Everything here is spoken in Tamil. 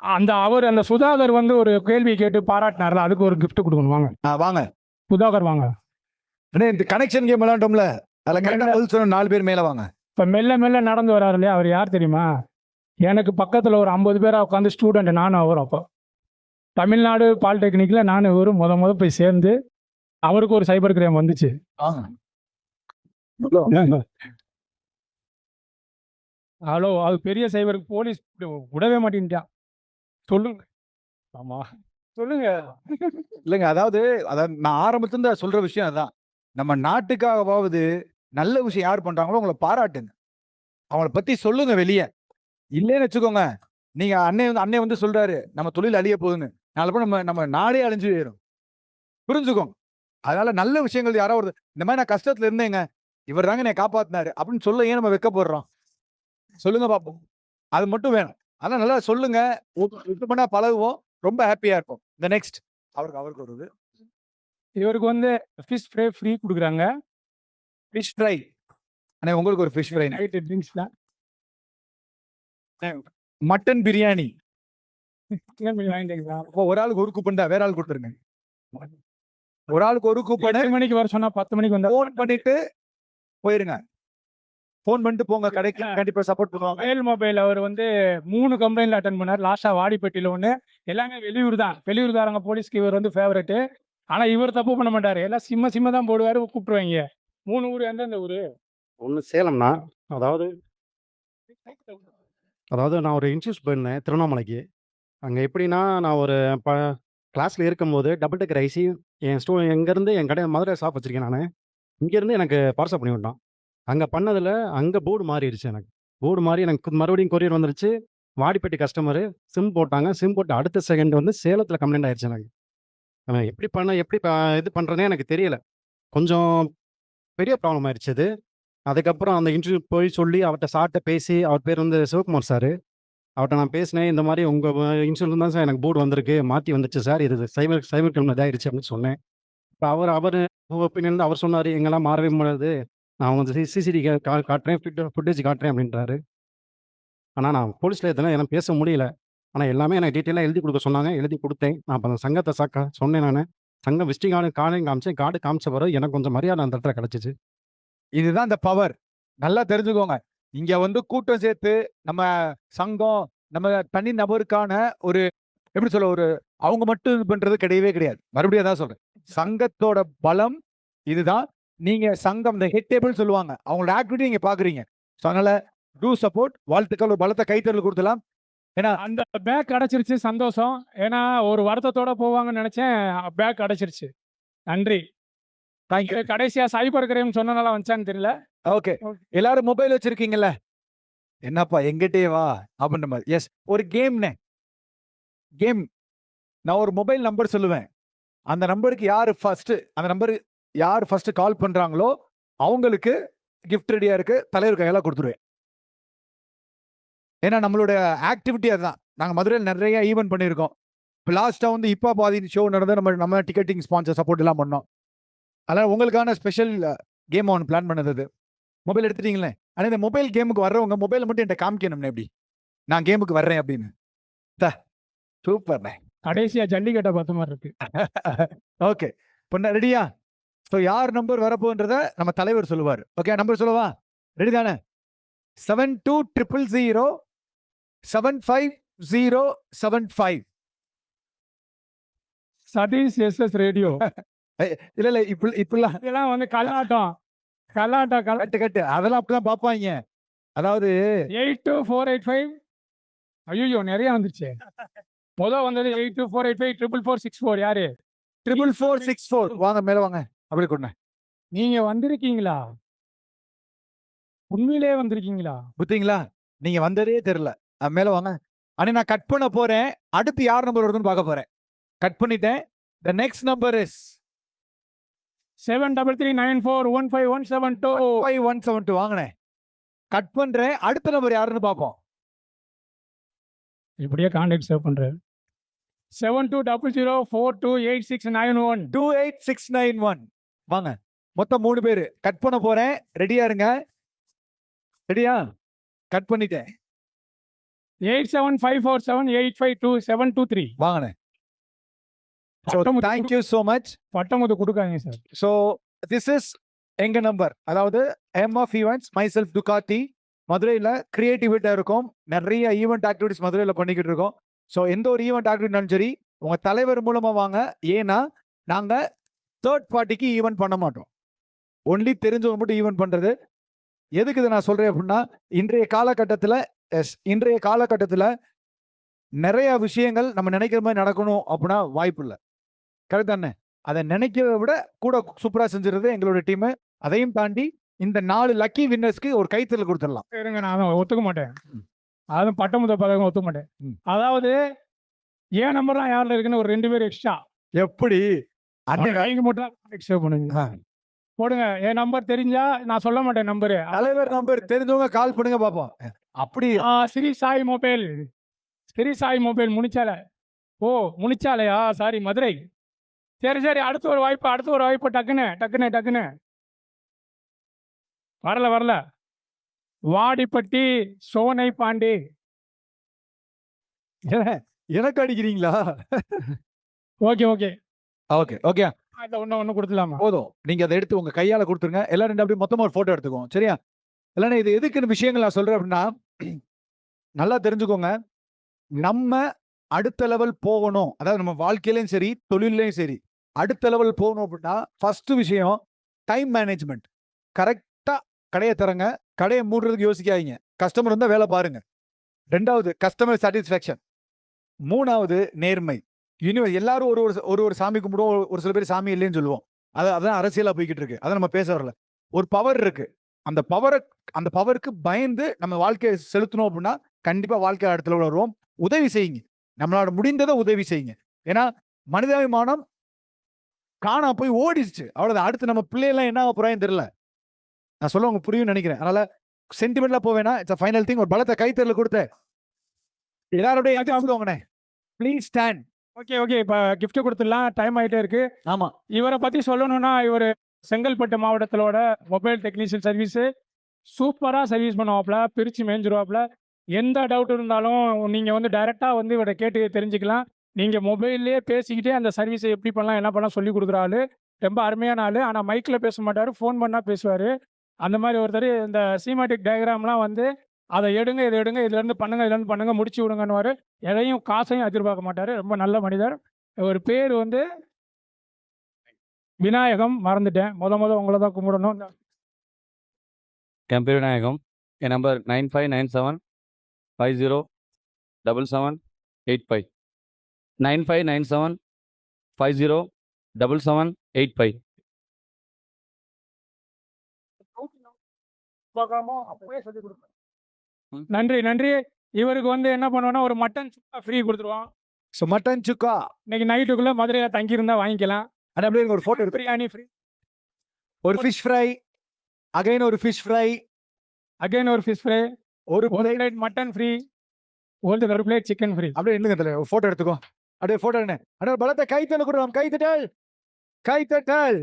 அந்த சுதாகர் வந்து ஒரு கேள்வி கேட்டு பாராட்டினார்ல, அதுக்கு ஒரு gift கொடுக்கணும். வாங்க வாங்க சுதாகர் வாங்க. அண்ணே, இந்த கனெக்ஷன் கேம் விளையாண்டோம்ல, அதுல கரெக்டா பதில் சொன்ன 4 பேர் மேல வாங்க. இப்ப மெல்ல மெல்ல நடந்து வராரு இல்லையா, அவர் யார் தெரியுமா? எனக்கு பக்கத்துல ஒரு 50 பேரா உட்காந்து ஸ்டூடெண்ட், நானும் அவரும். அப்போ தமிழ்நாடு பாலிடெக்னிக்ல நானும் இவரும் முத போய் சேர்ந்து அவருக்கு ஒரு சைபர் கிரைம் வந்துச்சு. ஹலோ, அது பெரிய சைபர், போலீஸ் விடவே மாட்டேன்ட்டான். சொல்லுங்க. ஆமா சொல்லுங்க. இல்லைங்க, அதாவது நான் ஆரம்பத்துல இருந்து சொல்ற விஷயம் அதான். நம்ம நாட்டுக்காகவாவது நல்ல விஷயம் யார் பண்றாங்களோ அவங்கள பாராட்டுங்க, அவங்கள பத்தி சொல்லுங்க வெளிய. இல்லைன்னு வச்சுக்கோங்க, நீங்க அண்ணே வந்து சொல்றாரு நம்ம தொழில் அழிய போகுதுன்னு, நாளை நம்ம நம்ம நாடே அழிஞ்சு போயிடும். புரிஞ்சுக்கோங்க. அதனால நல்ல விஷயங்கள் யாராவது இந்த மாதிரி நான் கஷ்டத்துல இருந்தேங்க, இவர் தாங்க என்னை காப்பாத்தினாரு அப்படின்னு சொல்ல ஏன் நம்ம வெக்கப்படுறோம்? சொல்லுங்க பாப்போம். அது மட்டும் வேணும். ஆனா நல்லா சொல்லுங்க, இது பண்ணா பழகுவோம், ரொம்ப ஹாப்பியா இருக்கும். இந்த நெக்ஸ்ட் அவருக்கு ஒரு இவருக்கு வந்து ஃபிஷ் ஃப்ரை ஃப்ரீ கொடுக்குறாங்க. Fish fry. அண்ணே, உங்களுக்கு ஒரு ஃபிஷ் ஃப்ரை. நைட் ட்ரிங்க்ஸ்ல மட்டன் பிரியாணி. வாங்கிட்டீங்களா? அப்போ ஒரு ஆளுக்கு ஒரு கூப்பன் தான், வேற ஆள் கொடுத்துருங்க. ஒரு ஆளுக்கு ஒரு கூப்பன். 8 மணிக்கு வர சொன்னா 10 மணிக்கு வந்தா போன் பண்ணிட்டு போயிருங்க. போன் பண்ணிட்டு போங்க, கடைக்கு கண்டிப்பா சப்போர்ட் பண்ணுவாங்க. மொபைல் அவர் வந்து 3 கம்பெனில அட்டன் பண்ணார். லாஸ்டா வாடிப்பட்டியில ஒண்ணு. எல்லாமே வெளியூர் தான். வெளியூர்காரங்க போலீஸ்க்கு இவர் வந்து ஃபேவரட். ஆனா இவர் தப்பு பண்ண மாட்டாரு. எல்லாம் சிம்ம தான் போடுவாரு, கூப்பிட்டுருவாங்க. 3 ஊர் எந்தெந்த ஊரு? ஒன்று சேலம்ண்ணா. அதாவது நான் ஒரு இன்ஸ்டியூட் போயிருந்தேன் திருவண்ணாமலைக்கு. அங்கே எப்படின்னா, நான் ஒரு கிளாஸில் இருக்கும்போது டபுள் டெக்கர் ஐசி என் இங்கேருந்து என் கடை மதுரை ஷாப் வச்சுருக்கேன் நான். இங்கேருந்து எனக்கு பார்சல் பண்ணி விட்டான். அங்கே பண்ணதில் அங்கே போர்டு மாறிடுச்சு. எனக்கு போர்டு மாறி எனக்கு மறுபடியும் கொரியர் வந்துருச்சு. வாடிப்பட்டி கஸ்டமரு சிம் போட்டாங்க. சிம் போட்டு அடுத்த செகண்ட் வந்து சேலத்தில் கம்ப்ளைண்ட் ஆயிடுச்சு எனக்கு. எப்படி இது பண்ணுறதுனே எனக்கு தெரியல. கொஞ்சம் பெரிய ப்ராப்ளம் ஆயிடுச்சு அது. அதுக்கப்புறம் அந்த இன்டர்வியூ போய் சொல்லி அவர்கிட்ட சார்கிட்ட பேசி, அவர் பேர் வந்து சிவகுமார் சார். அவர்கிட்ட நான் பேசினேன், இந்த மாதிரி உங்கள் இன்ஸ்டியூட்ல தான் சார் எனக்கு போர்டு வந்திருக்கு, மாற்றி வந்துச்சு சார், இது சைபர் கிரிமினல் இதாகிடுச்சு அப்படின்னு சொன்னேன். இப்போ அவர் ஒப்பீனியன் அவர் சொன்னார், எங்கெல்லாம் மாறவே முடியாது, நான் வந்து சிசிடி காட்டுறேன், ஃபுட்டேஜ் காட்டுறேன் அப்படின்றாரு. ஆனால் நான் போலீஸில் எத்தனை எனக்கு பேச முடியல. ஆனால் எல்லாமே எனக்கு டீட்டெயிலாக எழுதி கொடுக்க சொன்னாங்க, எழுதி கொடுத்தேன். நான் அப்போ அந்த சங்கத்தை சொன்னேன். நான் சங்கம் விசிட்டிங் கார்டு காமிச்சேன். கார்டு காமிச்ச பிறகு எனக்கு கொஞ்சம் மரியாதை அந்த இடத்துல கிடச்சிச்சு. இதுதான் இந்த பவர். நல்லா தெரிஞ்சுக்கோங்க. இங்க வந்து கூட்டம் சேர்த்து நம்ம சங்கம், நம்ம தனி நபருக்கான ஒரு எப்படி சொல்ல, ஒரு அவங்க மட்டும் இது பண்றது கிடையவே கிடையாது. மறுபடியும் தான் சொல்றேன், சங்கத்தோட பலம் இதுதான். நீங்க சங்கம் இந்த ஹெட் டேபிள் சொல்லுவாங்க, அவங்களோட ஆக்டிவிட்டி நீங்க பாக்குறீங்க. அதனால டூ சப்போர்ட். வாழ்த்துக்கள். ஒரு பலத்தை கைத்தறல் கொடுத்தலாம். ஏன்னா அந்த பேக் கிடைச்சிருச்சு, சந்தோஷம். ஏன்னா ஒரு வருத்தத்தோட போவாங்கன்னு நினைச்சேன், பேக் கிடைச்சிருச்சு. நன்றி. தேங்க்யூ. கடைசியா சைபர் கிரைம் சொன்னனால வந்துச்சான்னு தெரியல. ஓகே, எல்லாரும் மொபைல் வச்சிருக்கீங்கல்ல, என்னப்பா எங்கிட்டே வா அப்படின்ற மாதிரி. எஸ், ஒரு கேம்னே கேம். நான் ஒரு மொபைல் நம்பர் சொல்லுவேன், அந்த நம்பருக்கு யார் ஃபர்ஸ்ட் கால் பண்றாங்களோ அவங்களுக்கு கிஃப்ட் ரெடியா இருக்கு, தலைவர் கையால கொடுத்துருவேன். ஏன்னா நம்மளோட ஆக்டிவிட்டி அதுதான். நாங்கள் மதுரையில் நிறைய ஈவென்ட் பண்ணியிருக்கோம். இப்போ லாஸ்ட்டாக வந்து இப்போ பாதி ஷோ நடந்து நம்ம டிக்கெட்டிங் ஸ்பான்சர் சப்போர்ட் எல்லாம் பண்ணோம். அதனால் உங்களுக்கான ஸ்பெஷல் கேம் ஒன்று பிளான் பண்ணது. அது மொபைல் எடுத்துட்டீங்களே, ஆனால் இந்த மொபைல் கேமுக்கு வர்றவங்க மொபைலை மட்டும் என்கிட்ட காமிக்கணும்னே, எப்படி நான் கேமுக்கு வர்றேன் அப்படின்னு. சூப்பர்ண்ணே. கடைசியா ஜல்லிக்கட்டை பார்த்த மாதிரி இருக்கு. ஓகே, இப்போ ரெடியா? ஸோ யார் நம்பர் வரப்போன்றத நம்ம தலைவர் சொல்லுவார். ஓகே, நம்பர் சொல்லவா? ரெடி தானே? 7200075075. Satish SS radio. இல்ல இப்படிலாம் இதெல்லாம் வந்து கலாட்டம் கட்டு அதெல்லாம் அப்படிதான் பார்ப்பாங்க. அதாவது 82485. ஐயோ நிறைய வந்துருச்சு. முதல் வந்தது 824854464. யாரு? 44464. வாங்க மேல வாங்க, அப்படி கொடுங்க. நீங்க வந்திருக்கீங்களா? உண்மையிலே வந்திருக்கீங்களா? புத்தீங்களா? நீங்க வந்ததே தெரியல. மேல வாங்க. அண்ணே, நான் கட் பண்ண போறேன். அடுத்து யார் நம்பர் வருதுன்னு பார்க்க போறேன். கட் பண்ணிட்டேன். The next number is 7339415172. வாங்கண்ணே, கட் பண்றேன். அடுத்த நம்பர் யாருன்னு பார்ப்போம். இப்படியே கான்டாக்ட் சேவ் பண்றேன். 7200428691. 28691. வாங்க, மொத்தம் 3 பேரு. கட் பண்ண போறேன். ரெடியா இருங்க. ரெடியா? கட் பண்ணிட்டேன். 8754785273. வாங்கண்ணே. So Pattamuthu thank you so much. Pattamuthu கொடுக்காங்க சார். ஸோ திஸ் இஸ் எங்க நம்பர், அதாவது MF events, myself Ducati, மதுரையில் கிரியேட்டிவிட்டியாக இருக்கும். நிறைய ஈவெண்ட் ஆக்டிவிட்டிஸ் மதுரையில் பண்ணிக்கிட்டு இருக்கோம். ஸோ எந்த ஒரு ஈவெண்ட் ஆக்டிவிட்டினாலும் சரி உங்கள் தலைவர் மூலமாக வாங்க. ஏன்னா நாங்கள் தேர்ட் பார்ட்டிக்கு ஈவெண்ட் பண்ண மாட்டோம், ஒன்லி தெரிஞ்சவங்க மட்டும் ஈவெண்ட் பண்ணுறது. எதுக்கு இதை நான் சொல்கிறேன் அப்படின்னா, இன்றைய காலகட்டத்தில் நிறைய விஷயங்கள் நம்ம நினைக்கிற மாதிரி நடக்கணும் அப்படின்னா வாய்ப்பு இல்லை. கரெக்ட் தானே? அதை நினைக்கிறத விட கூட சூப்பராக செஞ்சுறது எங்களோட டீமு. அதையும் தாண்டி இந்த 4 லக்கி வின்னர்ஸ்க்கு ஒரு கைத்தறல் கொடுத்துடலாம். இருங்க, நான் அதை ஒத்துக்க மாட்டேன். அதுவும் பட்டமுத்த பதக்கம் ஒத்துக்க மாட்டேன். அதாவது என் நம்பர் தான் யாரில் இருக்குன்னு ஒரு 2 பேர் எக்ஸ்ட்ரா எப்படி அந்த கைக்கு மட்டும் எக்ஸ்ட்ரா பண்ணுங்க, போடுங்க. என் நம்பர் தெரிஞ்சா நான் சொல்ல மாட்டேன் நம்பரு. தலைவர் நம்பர் தெரிஞ்சவங்க கால் பண்ணுங்க பார்ப்போம். அப்படி ஸ்ரீ சாய் மொபைல், ஸ்ரீ சாய் மொபைல் முனிச்சாலை. ஓ முனிச்சாலையா, சாரி மதுரை. சரி சரி, அடுத்த ஒரு வாய்ப்பு டக்குன்னு வரல. வாடிப்பட்டி சோனை பாண்டி. எனக்கு அடிக்கிறீங்களா? ஓகே ஓகே அதில் ஒன்று கொடுத்துலாமா? போதும், நீங்க அதை எடுத்து உங்க கையால கொடுத்துருங்க. எல்லாரும் அப்படியே மொத்தமா ஒரு போட்டோ எடுத்துக்கோங்க, சரியா? இல்லைன்னா இது எதுக்குன்னு விஷயங்கள் நான் சொல்றேன் அப்படின்னா, நல்லா தெரிஞ்சுக்கோங்க. நம்ம அடுத்த லெவல் போகணும், அதாவது நம்ம வாழ்க்கையிலையும் சரி தொழிலையும் சரி அடுத்த லெவல் போகணும் அப்படின்னா ஃபர்ஸ்ட் விஷயம் டைம் மேனேஜ்மெண்ட். கரெக்டா கடையை தரங்க, கடையை மூடுறதுக்கு யோசிக்காதீங்க. கஸ்டமர் இருந்தால் வேலை பாருங்க. 2வது கஸ்டமர் சாட்டிஸ்ஃபேக்ஷன். 3வது நேர்மை. எல்லாரும் ஒரு சாமி கும்பிடுவோம், ஒரு சில பேர் சாமி இல்லைன்னு சொல்லுவோம். அதான் அரசியலா போய்கிட்டு இருக்கு, அதை நம்ம பேச வரல. ஒரு பவர் இருக்கு, அந்த பவருக்கு பயந்து நம்ம வாழ்க்கையை செலுத்தணும் அப்படின்னா கண்டிப்பா வாழ்க்கை அடுத்த லெவல் வருவோம். உதவி செய்யுங்க, நம்மளோட முடிந்ததை உதவி செய்யுங்க. ஏன்னா மனிதாபிமானம் காணா போய் ஓடிடுச்சு, அவ்வளவுதான். அடுத்து நம்ம பிள்ளைலாம் என்ன போறான்னு தெரியல. நான் சொல்ல உங்களுக்கு புரியும் நினைக்கிறேன். அதனால சென்டிமெண்ட்ல போவேனா, இட்ஸ் ஃபைனல் திங். ஒரு பலத்தை கைத்தறல கொடுத்த எல்லாரோட ப்ளீஸ் ஸ்டாண்ட். ஓகே இப்போ gift கொடுத்துடலாம், டைம் ஆகிட்டே இருக்கு. ஆமா, இவரை பற்றி சொல்லணும்னா, இவர் செங்கல்பட்டு மாவட்டத்திலோட மொபைல் டெக்னீஷியன் சர்வீஸு சூப்பராக சர்வீஸ் பண்ணுவாப்புல, பிரித்து மேய்ஞ்சிருவாப்புல. எந்த டவுட் இருந்தாலும் நீங்கள் வந்து டைரெக்டாக வந்து இவரை கேட்டு தெரிஞ்சுக்கலாம். நீங்கள் மொபைல்லே பேசிக்கிட்டே அந்த சர்வீஸை எப்படி பண்ணலாம் என்ன பண்ணலாம் சொல்லி கொடுக்குற ஆள். ரொம்ப அருமையான ஆள். ஆனால் மைக்கில் பேச மாட்டார், ஃபோன் பண்ணால் பேசுவார். அந்த மாதிரி ஒருத்தர் இந்த சீமாட்டிக் டயக்ராம்லாம் வந்து அதை எடுங்க, இதை எடுங்க, இதுலேருந்து பண்ணுங்க முடிச்சு விடுங்கன்னுவார். எதையும் காசையும் எதிர்பார்க்க மாட்டார். ரொம்ப நல்ல மனிதர். ஒரு பேர் வந்து விநாயகம், மறந்துட்டேன். உங்களை தான் கும்பிடணும். என் பேர் விநாயகம். என் நம்பர் 9597507785. 9597507785. நன்றி. இவருக்கு வந்து என்ன பண்ணுவோம்னா, ஒரு மட்டன் சுக்கா ஃப்ரீ கொடுத்துருவோம். ஸோ மட்டன் சுக்கா இன்னைக்கு நைட்டுக்குள்ள மதுரையில் தங்கியிருந்தா வாங்கிக்கலாம். அது அப்படியே ஒரு போட்டோ எடுத்து, பிரியாணி ஃப்ரீ, ஒரு ஃபிஷ் ஃப்ரை, அகைன் ஒரு ஃபிஷ் ஃப்ரை, ஒரு பிளேட் மட்டன் ஃப்ரீ, ஒரு பிளேட் சிக்கன் ஃப்ரீ. அப்படியே இல்லைங்க, ஒரு போட்டோ எடுத்துக்கோ. அப்படியே போட்டோ என்ன, பலத்தை கைத்தல கொடுறோம். கைத்தட்டல்.